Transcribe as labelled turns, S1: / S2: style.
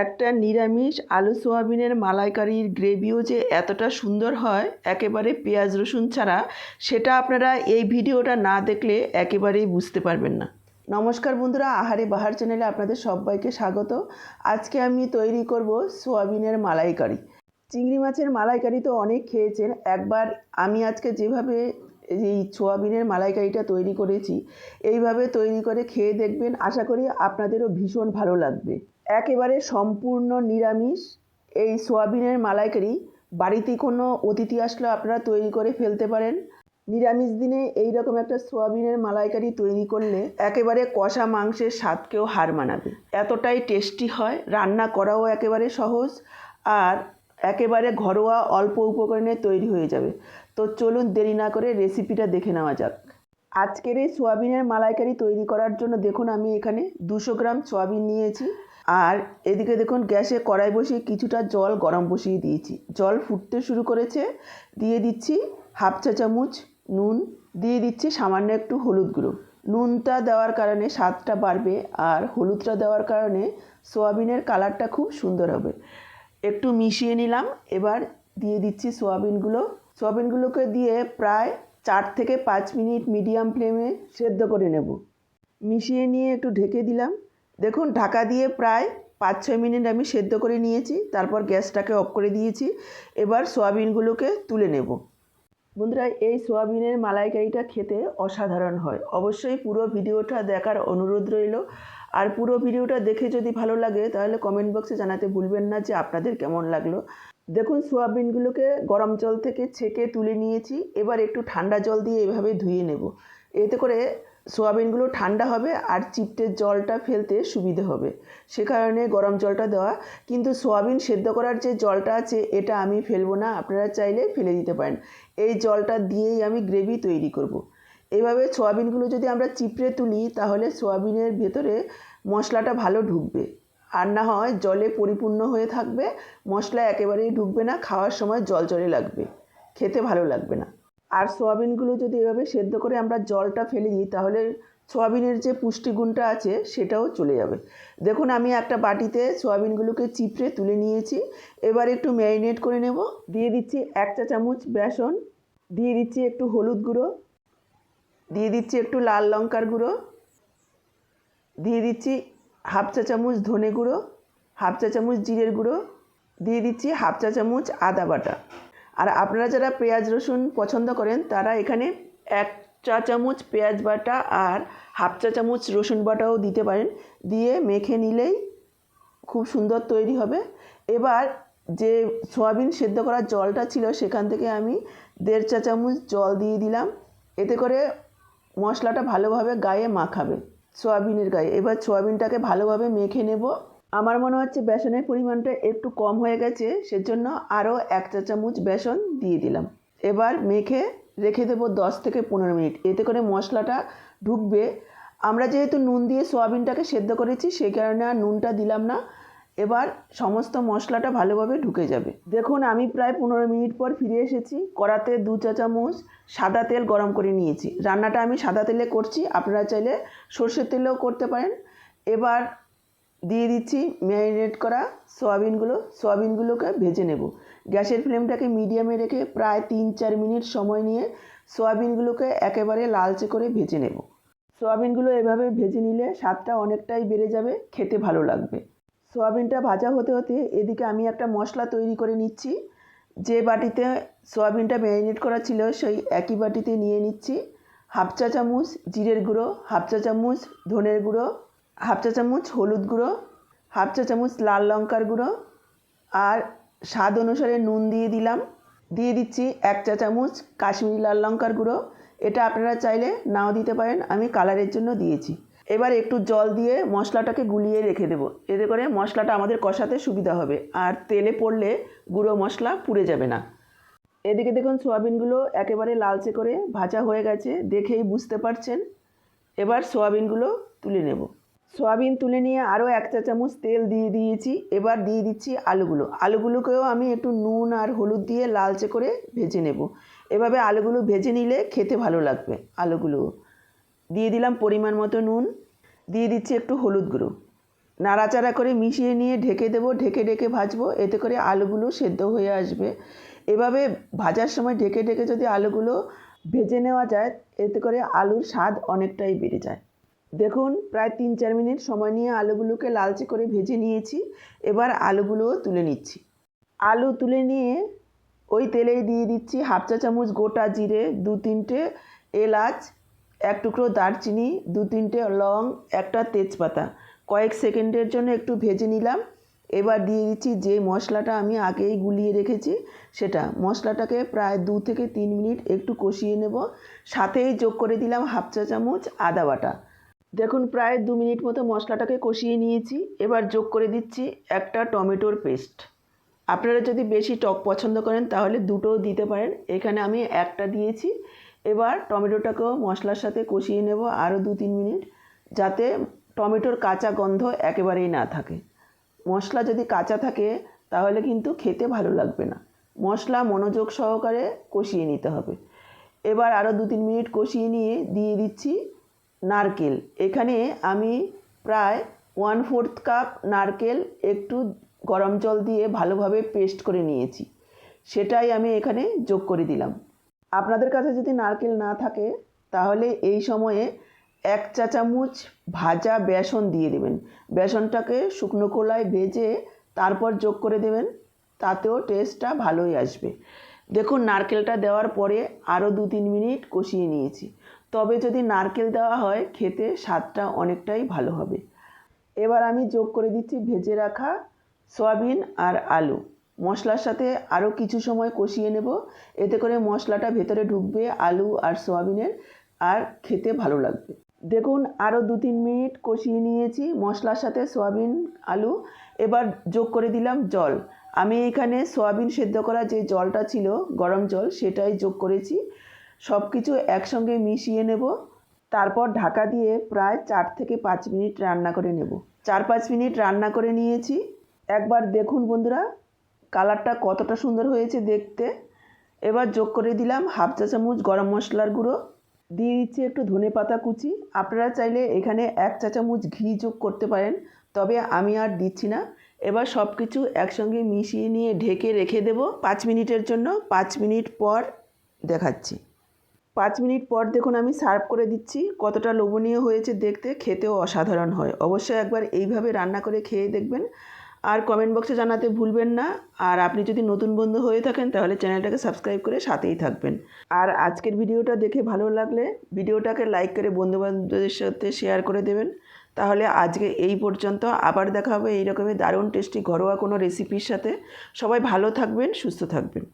S1: একটা নিরামিষ আলু সোয়াবিনের মালাইকারির গ্রেভিও যে এতটা সুন্দর হয় একেবারে পেঁয়াজ রসুন ছাড়া, সেটা আপনারা এই ভিডিওটা না দেখলে একেবারেই বুঝতে পারবেন না। নমস্কার বন্ধুরা, আহারে বাহার চ্যানেলে আপনাদের সবাইকে স্বাগত। আজকে আমি তৈরি করব সোয়াবিনের মালাইকারি। চিংড়ি মাছের মালাইকারি তো অনেক খেয়েছেন, একবার আমি আজকে যেভাবে এই সোয়াবিনের মালাইকারিটা তৈরি করেছি এইভাবে তৈরি করে খেয়ে দেখবেন, আশা করি আপনাদেরও ভীষণ ভালো লাগবে। একেবারে সম্পূর্ণ নিরামিষ এই সোয়াবিনের মালাইকারি বাড়িতে কোনো অতিথি আসলে আপনারা তৈরি করে ফেলতে পারেন। নিরামিষ দিনে এই রকম একটা সোয়াবিনের মালাইকারি তৈরি করলে একেবারে কষা মাংসের স্বাদকেও হার মানাবে, এতটাই টেস্টি হয়। রান্না করাও একেবারে সহজ আর একেবারে ঘরোয়া অল্প উপকরণে তৈরি হয়ে যাবে। তো চলুন দেরি না করে রেসিপিটা দেখে নেওয়া যাক। আজকের এই সোয়াবিনের মালাইকারি তৈরি করার জন্য দেখুন আমি এখানে 200 গ্রাম সোয়াবিন নিয়েছি। আর এদিকে দেখুন গ্যাসে কড়াই বসিয়ে কিছুটা জল গরম বসিয়ে দিয়েছি। জল ফুটতে শুরু করেছে। দিয়ে দিচ্ছি হাফ চা চামচ নুন, দিয়ে দিচ্ছি সামান্য একটু হলুদ গুঁড়ো। নুনটা দেওয়ার কারণে স্বাদটা বাড়বে আর হলুদটা দেওয়ার কারণে সোয়াবিনের কালারটা খুব সুন্দর হবে। একটু মিশিয়ে নিলাম। এবার দিয়ে দিচ্ছি সোয়াবিনগুলোকে দিয়ে প্রায় 4 থেকে 5 মিনিট মিডিয়াম ফ্লেমে সেদ্ধ করে নেব। মিশিয়ে নিয়ে একটু ঢেকে দিলাম। দেখুন ঢাকা দিয়ে প্রায় 5-6 মিনিট আমি সেদ্ধ করে নিয়েছি। তারপর গ্যাসটাকে অফ করে দিয়েছি। এবার সোয়াবিনগুলোকে তুলে নেব। বন্ধুরা, এই সোয়াবিনের মালাইকারিটা খেতে অসাধারণ হয়। অবশ্যই পুরো ভিডিওটা দেখার অনুরোধ রইল। আর পুরো ভিডিওটা দেখে যদি ভালো লাগে তাহলে কমেন্ট বক্সে জানাতে ভুলবেন না যে আপনাদের কেমন লাগলো। দেখুন সোয়াবিনগুলোকে গরম জল থেকে ছেঁকে তুলে নিয়েছি। এবার একটু ঠান্ডা জল দিয়ে এভাবে ধুয়ে নেব। এতে করে সোয়াবিনগুলো ঠান্ডা হবে আর চিপটের জলটা ফেলতে সুবিধে হবে, সে কারণে গরম জলটা দেওয়া। কিন্তু সোয়াবিন সেদ্ধ করার যে জলটা আছে এটা আমি ফেলবো না, আপনারা চাইলে ফেলে দিতে পারেন। এই জলটা দিয়েই আমি গ্রেভি তৈরি করব। এইভাবে সোয়াবিনগুলো যদি আমরা চিপড়ে তুলি তাহলে সোয়াবিনের ভেতরে মশলাটা ভালো ঢুকবে, আর না হয় জলে পরিপূর্ণ হয়ে থাকবে, মশলা একেবারেই ঢুকবে না, খাওয়ার সময় জল জলে লাগবে, খেতে ভালো লাগবে না। আর সোয়াবিনগুলো যদি এভাবে সেদ্ধ করে আমরা জলটা ফেলে দিই তাহলে সোয়াবিনের যে পুষ্টিগুণটা আছে সেটাও চলে যাবে। দেখুন আমি একটা বাটিতে সোয়াবিনগুলোকে চিপড়ে তুলে নিয়েছি। এবার একটু ম্যারিনেট করে নেব। দিয়ে দিচ্ছি 1 চা চামচ বেসন, দিয়ে দিচ্ছি একটু হলুদ গুঁড়ো, দিয়ে দিচ্ছি একটু লাল লঙ্কার গুঁড়ো, দিয়ে দিচ্ছি হাফ চা চামচ ধনে গুঁড়ো, হাফ চা চামচ জিরের গুঁড়ো, দিয়ে দিচ্ছি হাফ চা চামচ আদা বাটা। আর আপনারা যারা পেঁয়াজ রসুন পছন্দ করেন তারা এখানে 1 চা চামচ পেঁয়াজ বাটা আর হাফ চা চামচ রসুন বাটাও দিতে পারেন। দিয়ে মেখে নিলেই খুব সুন্দর তৈরি হবে। এবার যে সয়াবিন সেদ্ধ করার জলটা ছিল সেখান থেকে আমি 1.5 চা চামচ জল দিয়ে দিলাম। এতে করে মশলাটা ভালোভাবে গায়ে মাখাবে, সয়াবিনের গায়ে। এবার সয়াবিনটাকে ভালোভাবে মেখে নেব। আমার মনে হচ্ছে বেসনের পরিমাণটা একটু কম হয়ে গেছে, সেজন্য আরও 1 চা চামচ বেসন দিয়ে দিলাম। এবার মেখে রেখে দেবো 10 থেকে 15 মিনিট, এতে করে মশলাটা ঢুকবে। আমরা যেহেতু নুন দিয়ে সোয়াবিনটাকে সেদ্ধ করেছি সেই কারণে আর নুনটা দিলাম না। এবার সমস্ত মশলাটা ভালোভাবে ঢুকে যাবে। দেখুন আমি প্রায় 15 মিনিট পর ফিরে এসেছি। কড়াতে 2 চা চামচ সাদা তেল গরম করে নিয়েছি। রান্নাটা আমি সাদা তেলে করছি, আপনারা চাইলে সর্ষের তেলেও করতে পারেন। এবার দিয়ে দিচ্ছি ম্যারিনেট করা সোয়াবিনগুলোকে ভেজে নেব। গ্যাসের ফ্লেমটাকে মিডিয়ামে রেখে প্রায় 3-4 মিনিট সময় নিয়ে সোয়াবিনগুলোকে একেবারে লালচে করে ভেজে নেব। সোয়াবিনগুলো এভাবে ভেজে নিলে স্বাদটা অনেকটাই বেড়ে যাবে, খেতে ভালো লাগবে। সোয়াবিনটা ভাজা হতে হতে এদিকে আমি একটা মশলা তৈরি করে নিচ্ছি। যে বাটিতে সোয়াবিনটা ম্যারিনেট করা ছিল সেই একই বাটিতে নিয়ে নিচ্ছি হাফ চা চামচ জিরের গুঁড়ো, হাফ চা চামচ ধনের গুঁড়ো, হাফ চা চামচ হলুদ গুঁড়ো, হাফ চা চামচ লাল লঙ্কার গুঁড়ো আর স্বাদ অনুসারে নুন দিয়ে দিলাম। দিয়ে দিচ্ছি 1 চা চামচ কাশ্মীরি লাল লঙ্কার গুঁড়ো। এটা আপনারা চাইলে নাও দিতে পারেন, আমি কালারের জন্য দিয়েছি। এবার একটু জল দিয়ে মশলাটাকে গুলিয়ে রেখে দেবো, এতে করে মশলাটা আমাদের কষাতে সুবিধা হবে আর তেলে পড়লে গুঁড়ো মশলা পুড়ে যাবে না। এদিকে দেখুন সোয়াবিনগুলো একেবারে লালচে করে ভাজা হয়ে গেছে, দেখেই বুঝতে পারছেন। এবার সোয়াবিনগুলো তুলে নেব। সোয়াবিন তুলে নিয়ে আরও 1 চা চামচ তেল দিয়ে দিয়েছি। এবার দিয়ে দিচ্ছি আলুগুলোকেও আমি একটু নুন আর হলুদ দিয়ে লালচে করে ভেজে নেব। এভাবে আলুগুলো ভেজে নিলে খেতে ভালো লাগবে। আলুগুলো দিয়ে দিলাম পরিমাণ মতো নুন, দিয়ে দিচ্ছি একটু হলুদ গুঁড়ো, নাড়াচাড়া করে মিশিয়ে নিয়ে ঢেকে দেবো, ঢেকে ঢেকে ভাজবো, এতে করে আলুগুলো সেদ্ধ হয়ে আসবে। এভাবে ভাজার সময় ঢেকে ঢেকে যদি আলুগুলো ভেজে নেওয়া যায়, এতে করে আলুর স্বাদ অনেকটাই বেড়ে যায়। দেখুন প্রায় 3-4 মিনিট সময় নিয়ে আলুগুলোকে লালচে করে ভেজে নিয়েছি। এবার আলুগুলোও তুলে নিচ্ছি। আলু তুলে নিয়ে ওই তেলেই দিয়ে দিচ্ছি 1/2 চা চামচ গোটা জিরে, 2-3টে এলাচ, 1 টুকরো দারচিনি, 2-3টে লং, একটা তেজপাতা। কয়েক সেকেন্ডের জন্য একটু ভেজে নিলাম। এবার দিয়ে দিচ্ছি যে মশলাটা আমি আগেই গুলিয়ে রেখেছি সেটা। মশলাটাকে প্রায় 2 থেকে 3 মিনিট একটু কষিয়ে নেব। সাথেই যোগ করে দিলাম 1/2 চা চামচ আদা বাটা। দেখুন প্রায় 2 মিনিট মতো মশলাটাকে কষিয়ে নিয়েছি। এবার যোগ করে দিচ্ছি একটা টমেটোর পেস্ট। আপনারা যদি বেশি টক পছন্দ করেন তাহলে দুটোও দিতে পারেন, এখানে আমি একটা দিয়েছি। এবার টমেটোটাকেও মশলার সাথে কষিয়ে নেব আরও 2-3 মিনিট, যাতে টমেটোর কাঁচা গন্ধ একেবারেই না থাকে। মশলা যদি কাঁচা থাকে তাহলে কিন্তু খেতে ভালো লাগবে না। মশলা মনোযোগ সহকারে কষিয়ে নিতে হবে। এবার আরও 2-3 মিনিট কষিয়ে নিয়ে দিয়ে দিচ্ছি নারকেল। এখানে আমি প্রায় 1/4 কাপ নারকেল একটু গরম জল দিয়ে ভালোভাবে পেস্ট করে নিয়েছি, সেটাই আমি এখানে যোগ করে দিলাম। আপনাদের কাছে যদি নারকেল না থাকে তাহলে এই সময়ে 1 চা চামচ ভাজা বেসন দিয়ে দেবেন। বেসনটাকে শুকনো খোলায় ভেজে তারপর যোগ করে দেবেন, তাতেও টেস্টটা ভালোই আসবে। দেখুন নারকেলটা দেওয়ার পরে আরও 2-3 মিনিট কষিয়ে নিয়েছি। তবে যদি নারকেল দেওয়া হয় খেতে স্বাদটা অনেকটাই ভালো হবে। এবার আমি যোগ করে দিচ্ছি ভেজে রাখা সয়াবিন আর আলু। মশলার সাথে আরও কিছু সময় কষিয়ে নেব, এতে করে মশলাটা ভেতরে ঢুকবে আলু আর সয়াবিনের, আর খেতে ভালো লাগবে। দেখুন আরও 2-3 মিনিট কষিয়ে নিয়েছি মশলার সাথে সয়াবিন আলু। এবার যোগ করে দিলাম জল। আমি এখানে সয়াবিন সেদ্ধ করা যে জলটা ছিল গরম জল, সেটাই যোগ করেছি। সব কিছু একসঙ্গে মিশিয়ে নেব, তারপর ঢাকা দিয়ে প্রায় 4 থেকে 5 মিনিট রান্না করে নেব। 4-5 মিনিট রান্না করে নিয়েছি। একবার দেখুন বন্ধুরা কালারটা কতটা সুন্দর হয়েছে দেখতে। এবার যোগ করে দিলাম 1/2 চা চামচ গরম মশলার গুঁড়ো, দিয়ে দিচ্ছি একটু ধনেপাতা কুচি। আপনারা চাইলে এখানে 1 চা চামচ ঘি যোগ করতে পারেন, তবে আমি আর দিচ্ছি না। এবার সব কিছু একসঙ্গে মিশিয়ে নিয়ে ঢেকে রেখে দেব 5 মিনিটের জন্য। 5 মিনিট পর দেখাচ্ছি। 5 মিনিট পর দেখুন আমি সার্ভ করে দিচ্ছি। কতটা লোভনীয় হয়েছে দেখতে, খেতেও অসাধারণ হয়। অবশ্যই একবার এইভাবে রান্না করে খেয়ে দেখবেন, আর কমেন্ট বক্সে জানাতে ভুলবেন না। আর আপনি যদি নতুন বন্ধু হয়ে থাকেন তাহলে চ্যানেলটাকে সাবস্ক্রাইব করে সাথেই থাকবেন। আর আজকের ভিডিওটা দেখে ভালো লাগলে ভিডিওটাকে লাইক করে বন্ধুবান্ধবদের সাথে শেয়ার করে দেবেন। তাহলে আজকে এই পর্যন্ত, আবার দেখা হবে এইরকমই দারুণ টেস্টি ঘরোয়া কোনো রেসিপির সাথে। সবাই ভালো থাকবেন, সুস্থ থাকবেন।